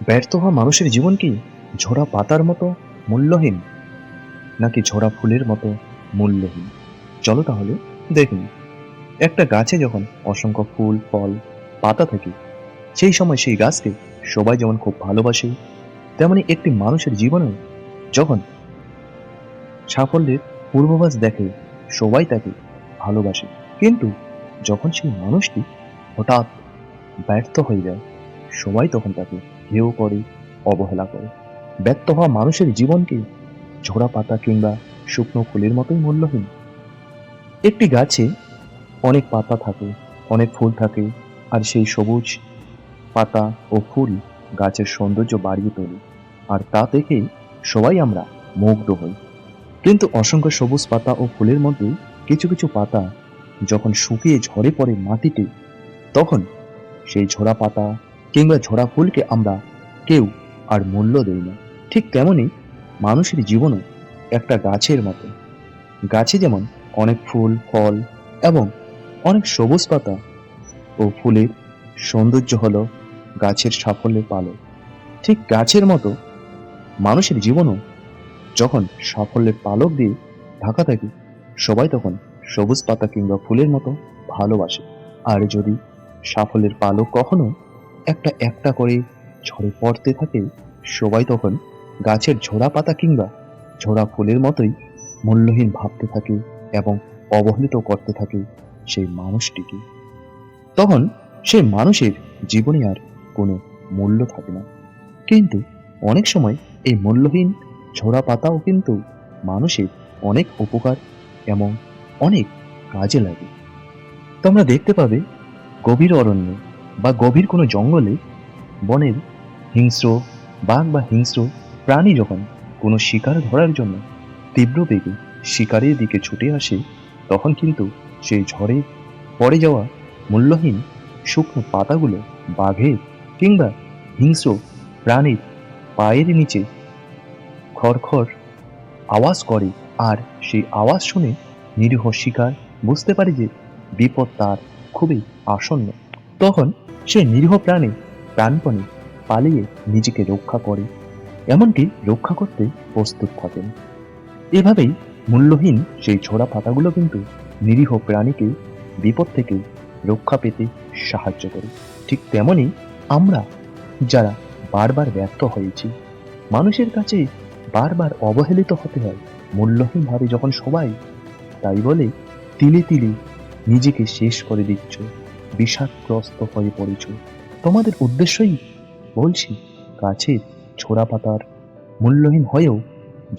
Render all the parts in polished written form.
ব্যর্থ হওয়া মানুষের জীবন কি ঝরা পাতার মতো মূল্যহীন, নাকি ঝরা ফুলের মতো মূল্যহীন? চলো তাহলে দেখুন। একটা গাছে যখন অসংখ্য ফুল, ফল, পাতা থাকে, সেই সময় সেই গাছকে সবাই যেমন খুব ভালোবাসে, তেমনি একটি মানুষের জীবনেও যখন সাফল্যের পূর্বাভাস দেখে, সবাই তাকে ভালোবাসে। কিন্তু যখন সেই মানুষটি হঠাৎ ব্যর্থ হয়ে যায়, সবাই তখন তাকে হেয় করে, অবহেলা করে। ব্যর্থ হওয়া মানুষের জীবনকে ঝোড়া পাতা কিংবা শুকনো ফুলের মতোই মূল্যহীন। একটি গাছে অনেক পাতা থাকে, অনেক ফুল থাকে, আর সেই সবুজ পাতা ও ফুল গাছের সৌন্দর্য বাড়িয়ে তোলে, আর তা দেখে সবাই আমরা মুগ্ধ হই। কিন্তু অসংখ্য সবুজ পাতা ও ফুলের মধ্যে কিছু কিছু পাতা যখন শুকিয়ে ঝরে পড়ে মাটিতে, তখন সেই ঝরা পাতা কিংবা ঝরা ফুলকে আমরা কেউ আর মূল্য দেই না। ঠিক তেমনি মানুষের জীবনও একটা গাছের মতো। গাছে যেমন অনেক ফুল, ফল এবং অনেক সবুজ পাতা ও ফুলের সৌন্দর্য হলো গাছের সাফল্যের পালক, ঠিক গাছের মতো মানুষের জীবনও যখন সাফল্যের পালক দিয়ে ঢাকা থাকে, সবাই তখন সবুজ পাতা কিংবা ফুলের মতো ভালোবাসে। আর যদি সাফল্যের পালক কখনো একটা একটা করে ঝরে পড়তে থাকে, সবাই তখন গাছের ঝোড়া পাতা কিংবা ঝোড়া ফুলের মতোই মূল্যহীন ভাবতে থাকে এবং অবহেলিত করতে থাকে সেই মানুষটিকে। তখন সেই মানুষের জীবনে আর কোনো মূল্য থাকে না। কিন্তু অনেক সময় এই মূল্যহীন ঝোড়া পাতাও কিন্তু মানুষের অনেক উপকার এবং অনেক কাজে লাগে। তোমরা দেখতে পাবে গভীর অরণ্যে বা গভীর কোনো জঙ্গলে বনের হিংস্র বাঘ বা হিংস্র প্রাণী যখন কোনো শিকার ধরার জন্য তীব্র বেগে শিকারের দিকে ছুটে আসে, তখন কিন্তু সেই ঝড়ে পড়ে যাওয়া মূল্যহীন শুকনো পাতাগুলো বাঘের কিংবা হিংস্র প্রাণীর পায়ের নিচে খড়খড় আওয়াজ করে, আর সেই আওয়াজ শুনে নিরীহ শিকার বুঝতে পারে যে বিপদ তার খুবই আসন্ন। তখন সে নিরীহ প্রাণী প্রাণপণে পালিয়ে নিজেকে রক্ষা করে, এমনকি রক্ষা করতে প্রস্তুত থাকেন। এভাবেই মূল্যহীন সেই ঝোড়া পাতাগুলো কিন্তু নিরীহ প্রাণীকে বিপদ থেকে রক্ষা পেতে সাহায্য করে। ঠিক তেমনি আমরা যারা বারবার ব্যর্থ হয়েছি, মানুষের কাছে বারবার অবহেলিত হতে হয় মূল্যহীন ভাবে যখন সবাই, তাই বলে তিলে তিলে নিজেকে শেষ করে দিচ্ছ, বিষাদগ্রস্ত হয়ে পড়েছ। তোমাদের উদ্দেশ্যই বলছি, গাছের ছোড়া পাতার মূল্যহীন হয়েও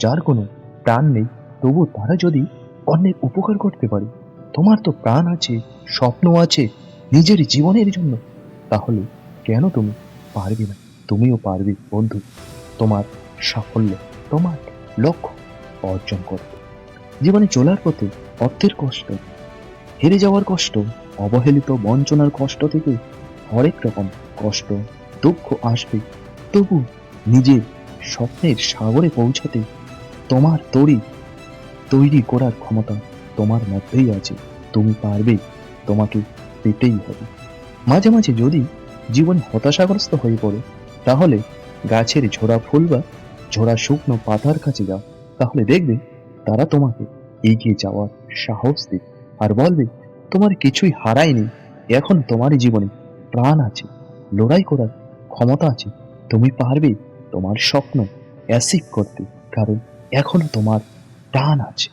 যার কোনো প্রাণ নেই, তবু তারা যদি অন্যের উপকার করতে পারে, তোমার তো প্রাণ আছে, স্বপ্ন আছে নিজের জীবনের জন্য, তাহলে কেন তুমি পারবে না? তুমিও পারবে বন্ধু, তোমার সাফল্য, তোমার লক্ষ্য অর্জন করতে। জীবনে চলার পথে অর্থের কষ্ট, হেরে যাওয়ার কষ্ট, অবহেলিত বঞ্চনার কষ্ট থেকে হরেক রকম কষ্ট, দুঃখ আসবে, তবু নিজের স্বপ্নের সাগরে পৌঁছাতে তোমার তৈরি করার ক্ষমতা তোমার মধ্যেই আছে। তুমি পারবে, তোমাকে পেতেই হবে। মাঝে মাঝে যদি জীবন হতাশাগ্রস্ত হয়ে পড়ে, তাহলে গাছের ঝোড়া ফুল বা ঝোড়া শুকনো পাতার কাছে যাও, তাহলে দেখবে তারা তোমাকে এগিয়ে যাওয়ার সাহস দেবে আর বলবে তোমার কিছুই হারায়নি, এখন তোমার জীবনে প্রাণ আছে, লড়াই করার ক্ষমতা আছে, তুমি পারবে তোমার স্বপ্ন অ্যাচিভ করতে, কারণ এখনো তোমার প্রাণ আছে।